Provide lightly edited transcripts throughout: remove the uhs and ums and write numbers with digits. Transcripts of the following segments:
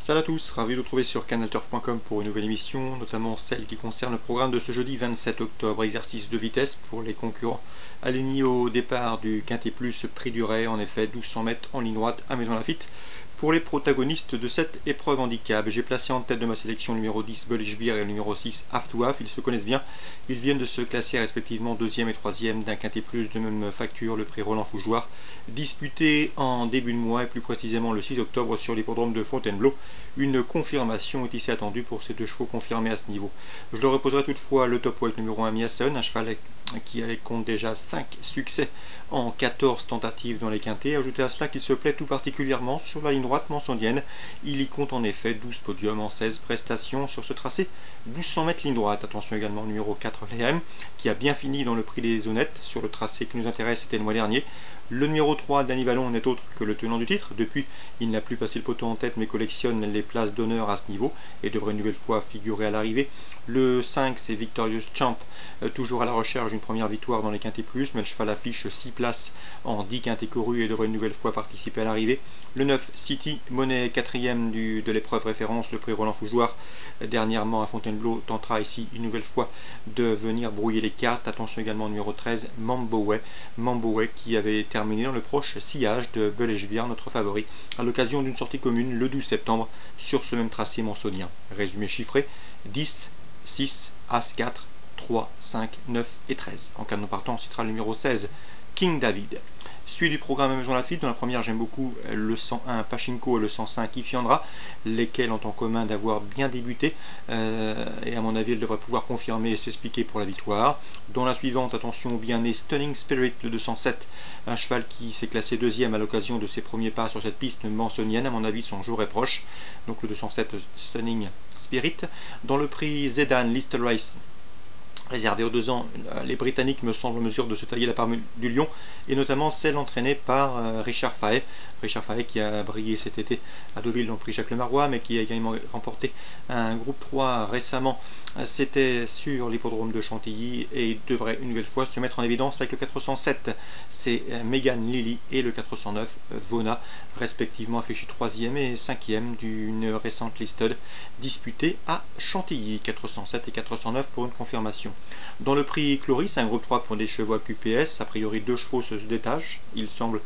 Salut à tous, ravi de vous retrouver sur canalturf.com pour une nouvelle émission, notamment celle qui concerne le programme de ce jeudi 27 octobre, exercice de vitesse pour les concurrents alignés au départ du Quintet Plus Prix du Ray, en effet 1200 mètres en ligne droite à Maison Lafitte. Pour les protagonistes de cette épreuve handicap, j'ai placé en tête de ma sélection le numéro 10 Bullish Beer et le numéro 6 Half to Half. Ils se connaissent bien, ils viennent de se classer respectivement 2e et 3e d'un Quintet Plus de même facture, le prix Roland Fougeoir, disputé en début de mois et plus précisément le 6 octobre sur l'hippodrome de Fontainebleau. Une confirmation est ici attendue pour ces deux chevaux confirmés à ce niveau. Je leur reposerai toutefois le top weight numéro 1 Miasson, un cheval qui compte déjà 5 succès en 14 tentatives dans les quintets. Ajoutez à cela qu'il se plaît tout particulièrement sur la ligne droite mansondienne. Il y compte en effet 12 podiums en 16 prestations sur ce tracé. 1200 mètres ligne droite. Attention également au numéro 4 Léam qui a bien fini dans le prix des honnêtes sur le tracé qui nous intéresse, c'était le mois dernier. Le numéro 3 Danny Vallon n'est autre que le tenant du titre. Depuis, il n'a plus passé le poteau en tête mais collectionne les places d'honneur à ce niveau et devrait une nouvelle fois figurer à l'arrivée. Le 5 c'est Victorious Champ, toujours à la recherche d'une première victoire dans les quintets plus, mais le cheval affiche 6 places en 10 quintets courus et devrait une nouvelle fois participer à l'arrivée. Le 9 City, monnaie 4e de l'épreuve référence, le prix Roland Fougeoir, dernièrement à Fontainebleau, tentera ici une nouvelle fois de venir brouiller les cartes. Attention également au numéro 13 Mamboway qui avait terminé dans le proche sillage de Bullish Beer, notre favori, à l'occasion d'une sortie commune le 12 septembre sur ce même tracé mansonien. Résumé chiffré 10, 6, As 4, 3, 5, 9 et 13. En cas de non partant, on citera le numéro 16, King David. Suite du programme à Maison Lafitte, dans la première j'aime beaucoup le 101 Pachinko et le 105 Ifiandra, lesquels ont en commun d'avoir bien débuté, et à mon avis elles devraient pouvoir confirmer et s'expliquer pour la victoire. Dans la suivante, attention au bien né Stunning Spirit, le 207, un cheval qui s'est classé 2e à l'occasion de ses premiers pas sur cette piste mansonienne, à mon avis son jour est proche, donc le 207 Stunning Spirit. Dans le prix Zedan Listed Race, réservé aux 2 ans, les Britanniques me semblent en mesure de se tailler la part du lion, et notamment celle entraînée par Richard Fahey. Richard Fahey qui a brillé cet été à Deauville dans le prix Jacques Lemarois, mais qui a également remporté un groupe 3 récemment. C'était sur l'hippodrome de Chantilly et il devrait une nouvelle fois se mettre en évidence avec le 407. C'est Megan Lilly et le 409 Vona, respectivement affichés 3e et 5e d'une récente listed disputée à Chantilly. 407 et 409 pour une confirmation. Dans le prix Cloris, un groupe 3 pour des chevaux à QPS, a priori 2 chevaux se détachent, il semble,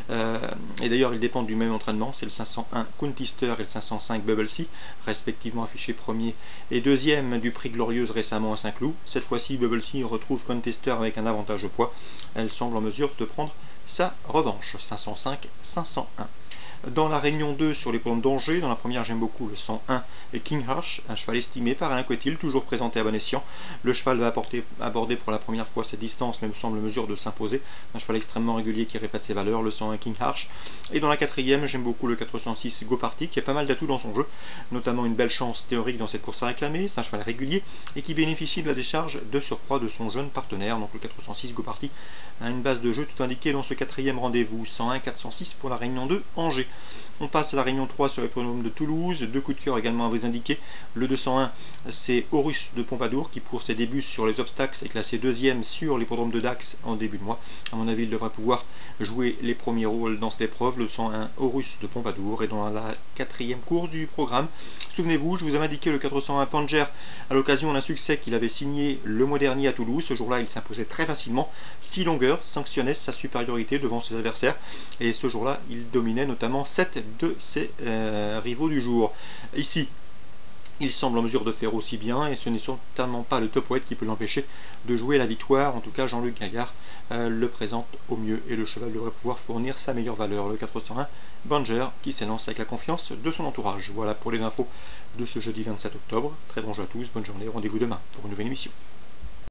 et d'ailleurs ils dépendent du même entraînement, c'est le 501 Countister et le 505 Bubble Sea, respectivement affichés 1er et 2e du prix Glorieuse récemment à Saint-Cloud. Cette fois-ci Bubble Sea retrouve Countister avec un avantage de poids, elle semble en mesure de prendre sa revanche, 505, 501. Dans la réunion 2 sur les points d'Angers, dans la première j'aime beaucoup le 101 et King Harsh, un cheval estimé par Alain Coetil, toujours présenté à bon escient. Le cheval va aborder pour la première fois cette distance, mais me semble en mesure de s'imposer. Un cheval extrêmement régulier qui répète ses valeurs, le 101 King Harsh. Et dans la 4e, j'aime beaucoup le 406 Go Party, qui a pas mal d'atouts dans son jeu, notamment une belle chance théorique dans cette course à réclamer. C'est un cheval régulier et qui bénéficie de la décharge de surcroît de son jeune partenaire, donc le 406 Go Party a une base de jeu tout indiquée dans ce 4e rendez-vous, 101-406 pour la réunion 2 Angers. On passe à la réunion 3 sur l'hippodrome de Toulouse, 2 coups de cœur également à vous indiquer. Le 201 c'est Horus de Pompadour qui pour ses débuts sur les obstacles est classé 2e sur l'hippodrome de Dax en début de mois. À mon avis il devrait pouvoir jouer les premiers rôles dans cette épreuve, le 101 Horus de Pompadour. Et dans la 4e course du programme, souvenez-vous, je vous avais indiqué le 401 Panger à l'occasion d'un succès qu'il avait signé le mois dernier à Toulouse. Ce jour-là il s'imposait très facilement, 6 longueurs, sanctionnait sa supériorité devant ses adversaires et ce jour-là il dominait notamment 7 de ses rivaux du jour. Ici il semble en mesure de faire aussi bien et ce n'est certainement pas le top weight qui peut l'empêcher de jouer la victoire. En tout cas Jean-Luc Gaillard le présente au mieux et le cheval devrait pouvoir fournir sa meilleure valeur, le 401 Banger qui s'élance avec la confiance de son entourage. Voilà pour les infos de ce jeudi 27 octobre. Très bon jeu à tous, bonne journée, rendez-vous demain pour une nouvelle émission.